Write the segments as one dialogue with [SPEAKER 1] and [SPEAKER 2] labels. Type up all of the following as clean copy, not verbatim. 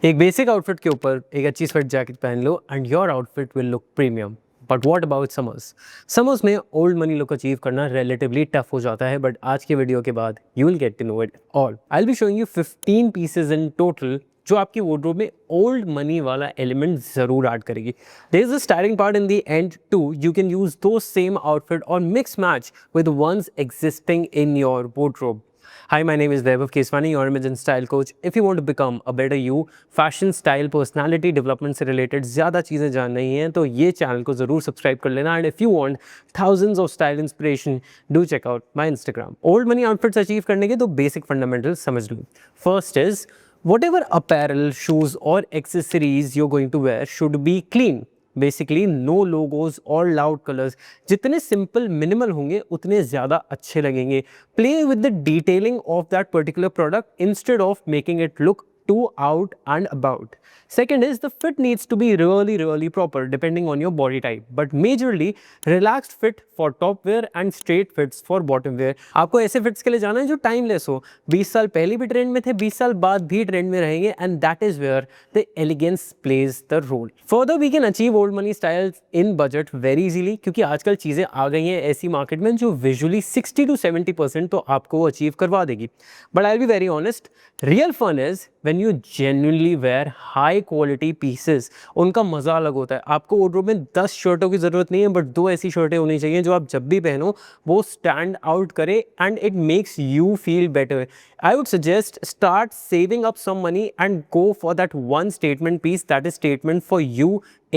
[SPEAKER 1] एक basic outfit के ऊपर एक अच्छी स्वेट जैकेट पहन लो and your outfit will look premium. But what about summers? Summers में ओल्ड मनी लुक अचीव करना रिलेटिवली टफ हो जाता है, बट आज के वीडियो के बाद you will get to know it all. I will be showing you 15 pieces in total जो आपकी वार्डरोब में ओल्ड मनी वाला एलिमेंट जरूर ऐड करेगी। There is a styling part in the end too. You can use दो same outfit और mix match with ones existing in your wardrobe. Hi, my name is Vaibhav Keswani, your image and style coach. If you want to become a better you, fashion style personality development से related ज़्यादा चीज़ें जाननी हैं तो ये channel को ज़रूर subscribe कर लेना. And if you want thousands of style inspiration, do check out my Instagram. Old money outfits achieve करने के तो बेसिक फंडामेंटल्स समझ लो. First is whatever apparel, shoes or accessories you're going to wear should be clean. Basically no logos और loud colours. जितने simple minimal होंगे उतने ज़्यादा अच्छे लगेंगे. Play with the detailing of that particular product instead of making it look too out and about. Second is the fit needs to be really proper depending on your body type, but majorly relaxed fit for top wear and straight fits for bottom wear. आपको ऐसे fits के लिए जाना है जो timeless हो. 20 साल पहले भी ट्रेंड में थे, 20 साल बाद भी ट्रेंड में रहेंगे, and that is where the elegance plays the role. Further we can achieve old money styles in budget very easily क्योंकि आजकल चीज़ें आ गई हैं ऐसी मार्केट में जो विजुअली 60 to 70% तो आपको अचीव करवा देगी. But I'll be very honest, real fun is when you genuinely wear high quality pieces. उनका मज़ा अलग होता है. आपको वार्डरोब में 10 शर्टों की ज़रूरत नहीं है, बट 2 ऐसी शर्टें होनी चाहिए जो आप जब भी पहनो वो स्टैंड आउट करे and it makes you feel better. I would suggest start saving up some money and go for that one statement piece that is statement for you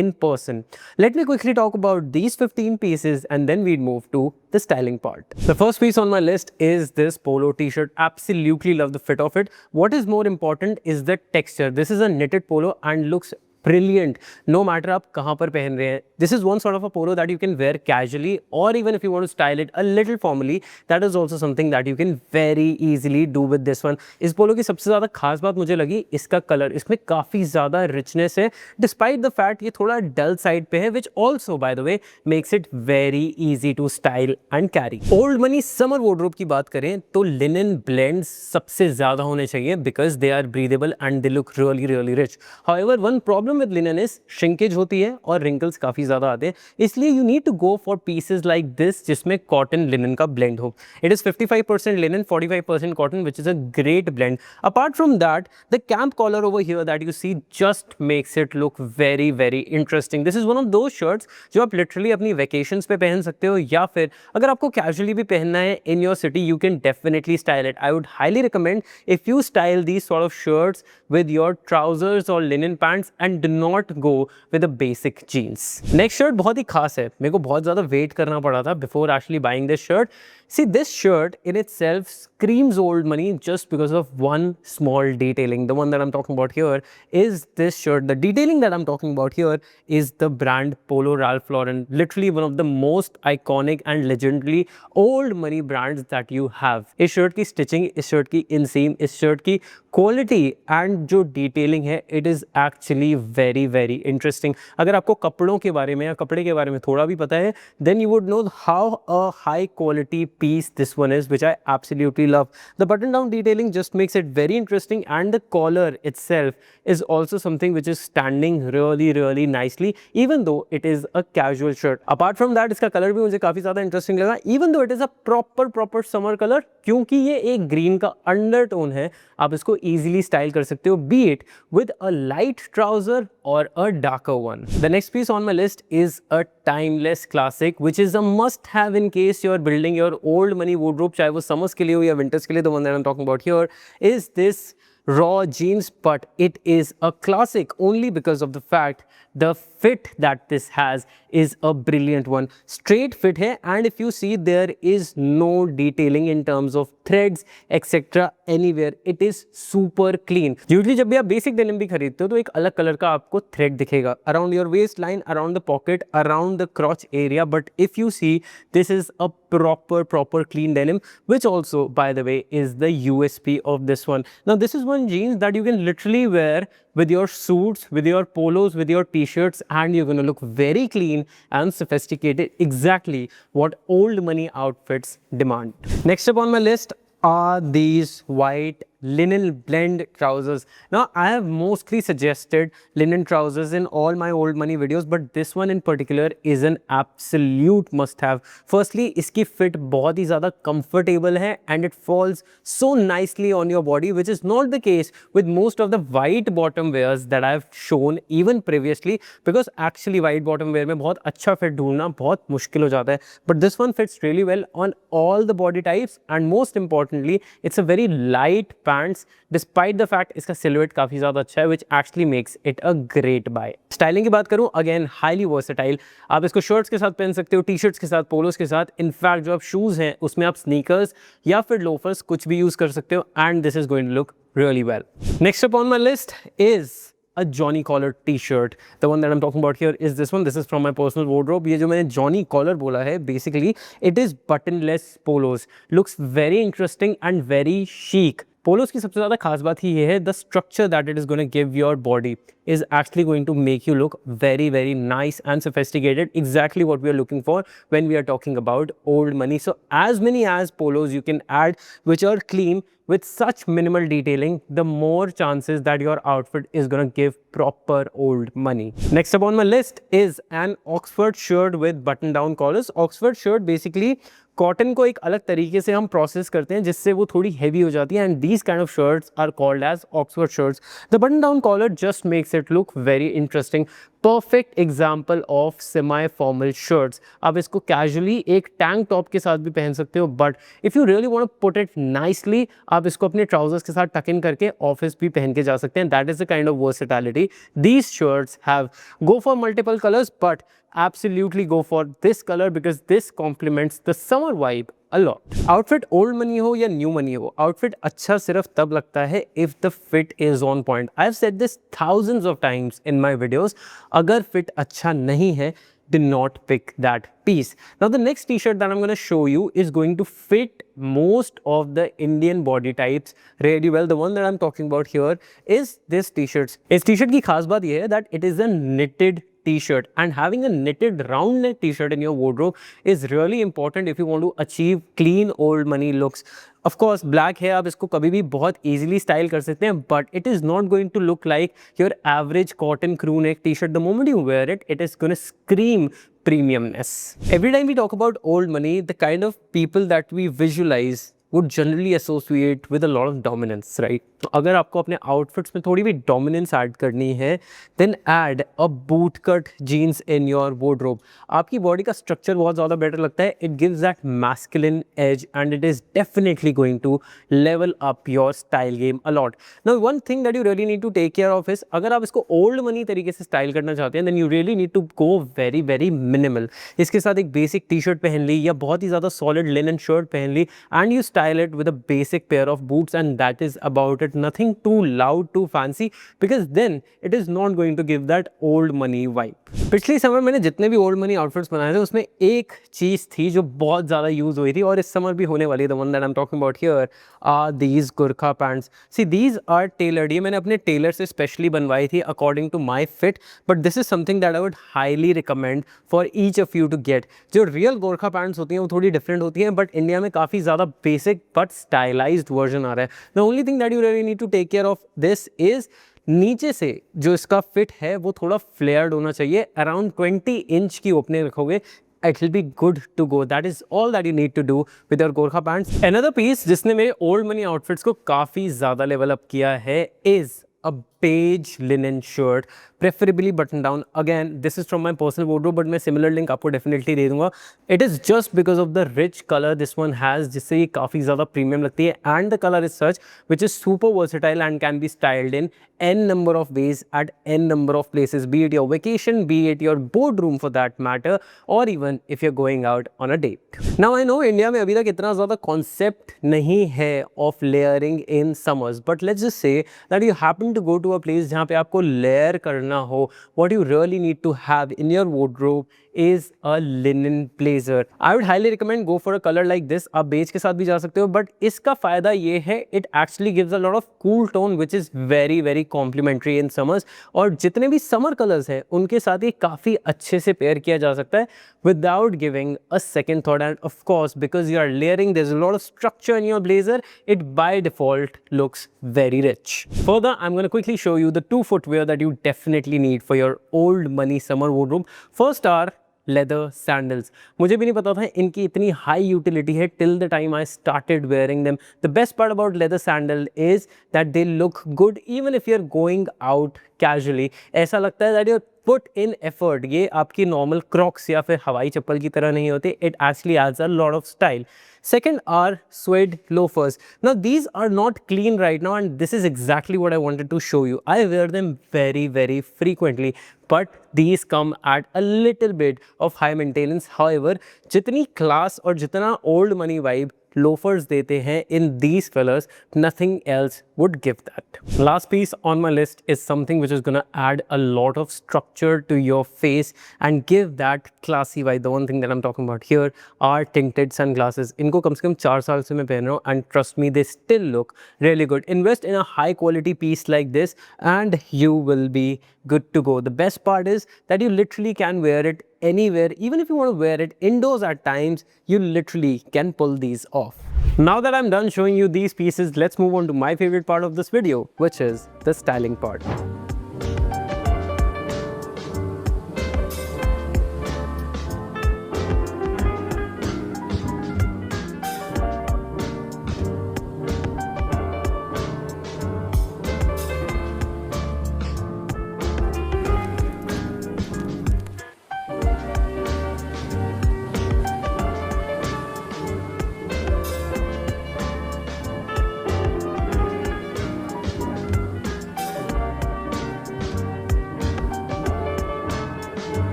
[SPEAKER 1] in person. Let me quickly talk about these 15 pieces and then we'd move to the styling part. The first piece on my list is this polo t-shirt. Absolutely love the fit of it. What is more important is the texture. This is a knitted polo and looks brilliant no matter आप कहाँ पर पहन रहे हैं. This is one sort of a polo that you can wear casually or even if you want to style it a little formally, that is also something that you can very easily do with this one. इस पोलो की सबसे ज़्यादा खास बात मुझे लगी इसका colour. इसमें काफ़ी ज़्यादा richness है despite the fact ये थोड़ा dull side पे है, which also by the way makes it very easy to style and carry. Old money summer wardrobe की बात करें तो linen blends सबसे ज़्यादा होने चाहिए because they are breathable and they look really rich. However, one problem with linen is shrinkage होती है और wrinkles काफ़ी ज़्यादा आते हैं. इसलिए you need to go for pieces like this जिसमें cotton linen का blend हो. It is 55% linen, 45% cotton, which is a great blend. Apart from that, the camp collar over here that you see just makes it look very interesting. This is one of those shirts जो आप literally अपनी vacations पे पहन सकते हो या फिर अगर आपको casually भी पहनना है in your city, you can definitely style it. I would highly recommend if you style these sort of shirts with your trousers or linen pants and do not go with a basic jeans. Next shirt बहुत ही खास है. मेरे को बहुत ज़्यादा wait करना पड़ा था before actually buying this shirt. See, this shirt in itself screams old money just because of one small detailing. The one that I'm talking about here is this shirt. The detailing that I'm talking about here is the brand Polo Ralph Lauren. Literally one of the most iconic and legendary old money brands that you have. इस shirt की stitching, इस shirt की inseam, इस shirt की quality and जो detailing है, it is actually very interesting. अगर आपको कपड़ों के बारे में या कपड़े के बारे में थोड़ा भी पता है, then you would know how a high quality piece this one is, which I absolutely love. The button down detailing just makes it very interesting and the collar itself is also something which is standing really nicely even though it is a casual shirt. Apart from that, इसका colour भी मुझे काफ़ी ज़्यादा interesting लगा even though it is a proper summer color क्योंकि ये एक green का अंडरटोन है. आप इसको easily style कर सकते हो be it with a light trouser or a darker one. The next piece on my list is a timeless classic which is a must have in case you are building your old money wardrobe, चाहे वो summers के लिए हो या winters के लिए. The one that I'm talking about here is this raw jeans, but it is a classic only because of the fact the fit that this has is a brilliant one. Straight fit है and if you see there is no detailing in terms of threads etc anywhere. It is super clean. Usually जब भी आप basic denim भी खरीदते हो तो एक अलग कलर का आपको thread दिखेगा around your waistline, around the pocket, around the crotch area, but if you see this is a proper clean denim, which also by the way is the USP of this one. Now this is one jeans that you can literally wear with your suits, with your polos, with your t-shirts and you're going to look very clean and sophisticated, exactly what old money outfits demand. Next up on my list are these white linen blend trousers. Now, I have mostly suggested linen trousers in all my old money videos, but this one in particular is an absolute must have. Firstly, iski fit बहुत ही ज़्यादा comfortable है and it falls so nicely on your body, which is not the case with most of the white bottom wears that I have shown even previously, because actually white bottom wear में बहुत अच्छा fit ढूंढना बहुत मुश्किल हो जाता है. But this one fits really well on all the body types and most importantly, it's a very light pants despite the fact इसका silhouette काफ़ी ज़्यादा अच्छा है, which actually makes it a great buy. Styling की बात करूँ, again highly versatile. आप इसको शर्ट्स के साथ पहन सकते हो, टी शर्ट्स के साथ, पोलोस के साथ. इनफैक्ट जो आप शूज़ हैं उसमें आप स्नीकर्स या फिर लोफर्स कुछ भी यूज़ कर सकते हो and this is going to look really well. Next up on my list is a Johnny Collar t-shirt. The one that I'm talking about here is this one. This is from my personal wardrobe. ये जो मैंने Johnny Collar बोला है, basically it is buttonless polos. Looks very interesting and very chic. पोलोस की सबसे ज़्यादा खास बात ही ये है, the structure that it is going to give your body is actually going to make you look very, very nice and sophisticated. Exactly what we are looking for when we are talking about old money. So as many as polos you can add which are clean with such minimal detailing, the more chances that your outfit is going to give proper old money. Next up on my list is an Oxford shirt with button down collars. Oxford shirt basically cotton को एक अलग तरीके से हम process करते हैं जिससे वो थोड़ी हैवी हो जाती है and these kind of shirts are called as Oxford shirts. The button down collar just makes it look very interesting. Perfect example of semi formal shirts. आप इसको कैजुअली एक टैंक टॉप के साथ भी पहन सकते हो, but if you really want to put it nicely आप इसको अपने ट्राउजर्स के साथ टक इन करके ऑफिस भी पहन के जा सकते हैं. That is the kind of versatility. These shirts have go for multiple colours, but absolutely go for this color because this complements the summer vibe a lot. Outfit old money हो या new money हो, outfit अच्छा सिर्फ तब लगता है if the fit is on point. I've said this thousands of times in my videos. अगर fit अच्छा नहीं है, do not pick that piece. Now the next t-shirt that I'm going to show you is going to fit most of the Indian body types really well. The one that I'm talking about here is this t-shirt. इस t-shirt की खास बात ये है that it is a knitted t-shirt, and having a knitted round neck t-shirt in your wardrobe is really important if you want to achieve clean old money looks. Of course black है, आप इसको कभी भी बहुत easily style कर सकते हैं, but it is not going to look like your average cotton crew neck t-shirt. The moment you wear it, it is going to scream premiumness. Every time we talk about old money, the kind of people that we visualize would generally associate with a lot of dominance, right? तो अगर आपको अपने outfits में थोड़ी भी dominance add करनी है, then add a boot cut jeans in your wardrobe. आपकी body का structure बहुत ज़्यादा better लगता है. It gives that masculine edge and it is definitely going to level up your style game a lot. Now one thing that you really need to take care of is अगर आप इसको old money तरीके से style करना चाहते हैं, then you really need to go very very minimal. इसके साथ एक basic t-shirt पहन ली या बहुत ही ज़्यादा solid linen shirt पहन ली and you style it with a basic pair of boots and that is about it. Nothing too loud, too fancy, because then it is not going to give that old money vibe. पिछली summer मैंने जितने भी old money outfits बनाए थे उसमें एक चीज़ थी जो बहुत ज़्यादा यूज़ हुई थी और इस समर भी होने वाली है. The one that I am talking about here are these Gurkha pants. See these are tailored. ये मैंने अपने टेलर से स्पेशली बनवाई थी according to my fit, but this is something that I would highly recommend for each of you to get. जो real Gorkha pants होती हैं वो थोड़ी डिफरेंट होती हैं, बट इंडिया में काफ़ी ज़्यादा बेसिक बट स्टाइलाइज्ड वर्जन आ रहा है. The only thing that you really need to take care of this is नीचे से जो इसका फिट है वो थोड़ा फ्लेयर्ड होना चाहिए. अराउंड 20 इंच की ओपनिंग रखोगे, it will be good to go. That is all that you need to do with your Gorkha pants. Another piece जिसने मेरे old money outfits को काफ़ी ज़्यादा level up किया है is a beige linen shirt, preferably button down. Again, this is from my personal wardrobe, but मैं similar link आपको definitely दे दूँगा. It is just because of the rich color this one has, जिससे ये काफ़ी ज़्यादा premium लगती है, and the color is such which is super versatile and can be styled in n number of ways at n number of places, be it your vacation, be it your boardroom for that matter, or even if you're going out on a date. Now I know India में अभी तक इतना ज़्यादा concept नहीं है of layering in summers, but let's just say that you happen to go to a place जहाँ पे आपको layer करना हो. What you really need to have in your wardrobe is a linen blazer. I would highly recommend go for a color like this. आप beige के साथ भी जा सकते हो, but इसका फायदा ये है it actually gives a lot of cool tone which is very very complimentary in summers. और जितने भी summer colors हैं उनके साथ ये काफ़ी अच्छे से पेयर किया जा सकता है without giving a second thought. And of course, because you are layering, there's a lot of structure in your blazer, it by default looks very rich. Further, I'm going to quickly show you the two footwear that you definitely need for your old money summer wardrobe. First are leather sandals. मुझे भी नहीं पता था इनकी इतनी high utility है till the time I started wearing them. The best part about leather sandal is that they look good even if you're going out casually. ऐसा लगता है that you're put in effort. ये आपकी normal Crocs या फिर हवाई चप्पल की तरह नहीं होते. It actually adds a lot of style. Second are suede loafers. Now these are not clean right now and this is exactly what I wanted to show you. I wear them very frequently, but these come at a little bit of high maintenance. However, जितनी class और जितना old money vibe loafers देते हैं in these colors, nothing else would give that. Last piece on my list is something which is gonna add a lot of structure to your face and give that classy vibe. The one thing that I'm talking about here are tinted sunglasses. इनको कम से कम 4 साल से मैं पहन रहा हूँ and trust me, they still look really good. Invest in a high quality piece like this and you will be good to go. The best part is that you literally can wear it anywhere. Even if you want to wear it indoors at times, you literally can pull these off. Now that I'm done showing you these pieces, let's move on to my favorite part of this video, which is the styling part.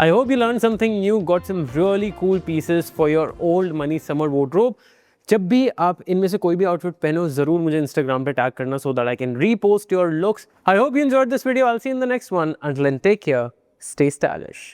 [SPEAKER 1] I hope you learned something new, got some really cool pieces for your old money summer wardrobe. जब भी आप इनमें से कोई भी outfit पहनो जरूर मुझे इंस्टाग्राम पे टैग करना so that I can repost your looks. I hope you enjoyed this video. I'll see you in the next one. Until then, take care. Stay stylish.